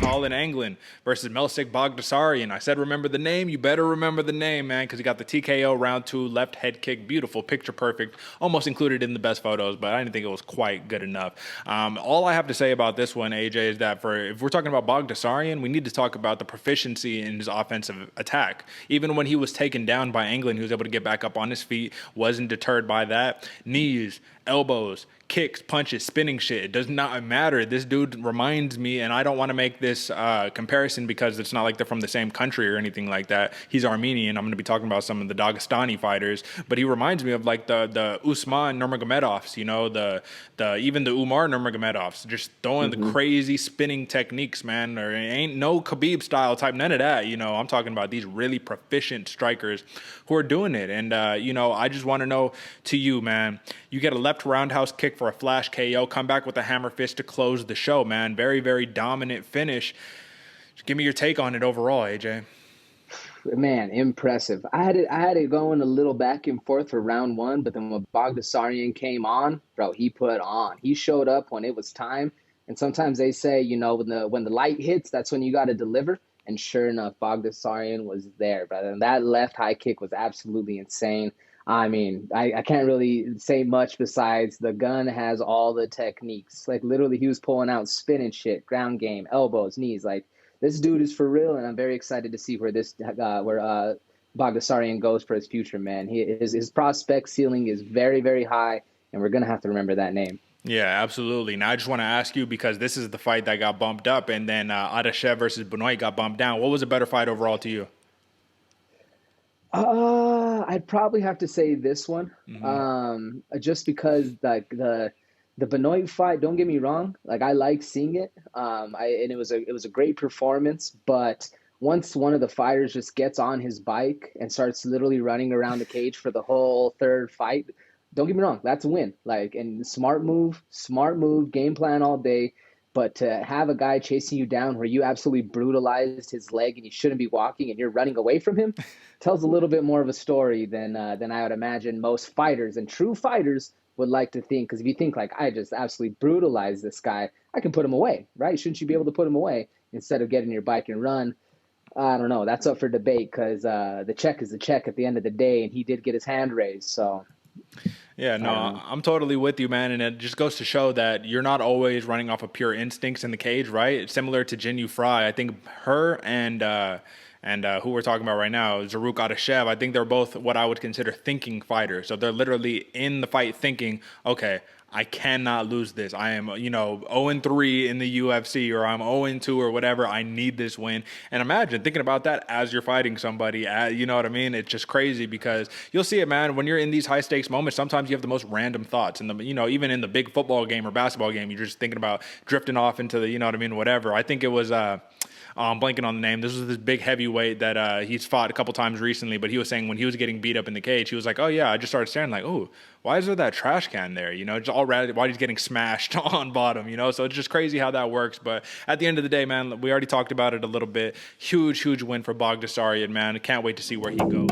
Collin Anglin versus Melsik Baghdasaryan. I said remember the name. You better remember the name, man, because he got the TKO round 2 left head kick. Beautiful, picture perfect. Almost included in the best photos, but I didn't think it was quite good enough. All I have to say about this one, AJ, is that if we're talking about Baghdasaryan, we need to talk about the proficiency in his offensive attack. Even when he was taken down by Anglin, he was able to get back up on his feet, wasn't deterred by that. Knees, elbows, kicks, punches, spinning shit. It does not matter. This dude reminds me, and I don't want to make this comparison because it's not like they're from the same country or anything like that. He's Armenian. I'm going to be talking about some of the Dagestani fighters, but he reminds me of like the Usman Nurmagomedovs, you know, even the Umar Nurmagomedovs, just throwing the crazy spinning techniques, man. There ain't no Khabib style type, none of that. You know, I'm talking about these really proficient strikers who are doing it. And, you know, I just want to know to you, man, you get a left roundhouse kick for a flash KO, come back with a hammer fist to close the show, man. Very, very dominant finish. Just give me your take on it overall, AJ. Man, impressive. I had it going a little back and forth for round 1, but then when Baghdasaryan came on, bro, he put on. He showed up when it was time. And sometimes they say, you know, when the light hits, that's when you got to deliver. And sure enough, Baghdasaryan was there, brother. And that left high kick was absolutely insane. I mean, I can't really say much besides the gun has all the techniques. Like, literally, he was pulling out spinning shit, ground game, elbows, knees. Like, this dude is for real, and I'm very excited to see where Baghdasaryan goes for his future, man. His prospect ceiling is very, very high, and we're going to have to remember that name. Yeah, absolutely. Now, I just want to ask you, because this is the fight that got bumped up, and then Adashev versus Benoit got bumped down. What was a better fight overall to you? I'd probably have to say this one, just because like the Benoit fight. Don't get me wrong, like I like seeing it, and it was a great performance. But once one of the fighters just gets on his bike and starts literally running around the cage for the whole third fight, don't get me wrong, that's a win. Like, and smart move, game plan all day. But to have a guy chasing you down where you absolutely brutalized his leg and you shouldn't be walking and you're running away from him tells a little bit more of a story than I would imagine most fighters and true fighters would like to think. Because if you think like, I just absolutely brutalized this guy, I can put him away, right? Shouldn't you be able to put him away instead of getting your bike and run? I don't know. That's up for debate because the check is the check at the end of the day, and he did get his hand raised. So. Yeah, no, I'm totally with you, man. And it just goes to show that you're not always running off of pure instincts in the cage, right? It's similar to Jin Yu Fry. I think her and who we're talking about right now, Zaruk Adashev, I think they're both what I would consider thinking fighters. So they're literally in the fight thinking, okay, I cannot lose this. I am, 0-3 in the UFC, or I'm 0-2 or whatever. I need this win. And imagine thinking about that as you're fighting somebody. You know what I mean? It's just crazy because you'll see it, man. When you're in these high stakes moments, sometimes you have the most random thoughts. And even in the big football game or basketball game, you're just thinking about drifting off into the, whatever. I think it was. I'm blanking on the name. This was this big heavyweight that he's fought a couple times recently, but he was saying when he was getting beat up in the cage, he was like, oh, yeah, I just started staring like, oh, why is there that trash can there? Just already, why he's getting smashed on bottom, So it's just crazy how that works. But at the end of the day, man, we already talked about it a little bit. Huge, huge win for Baghdasaryan, man. I can't wait to see where he goes.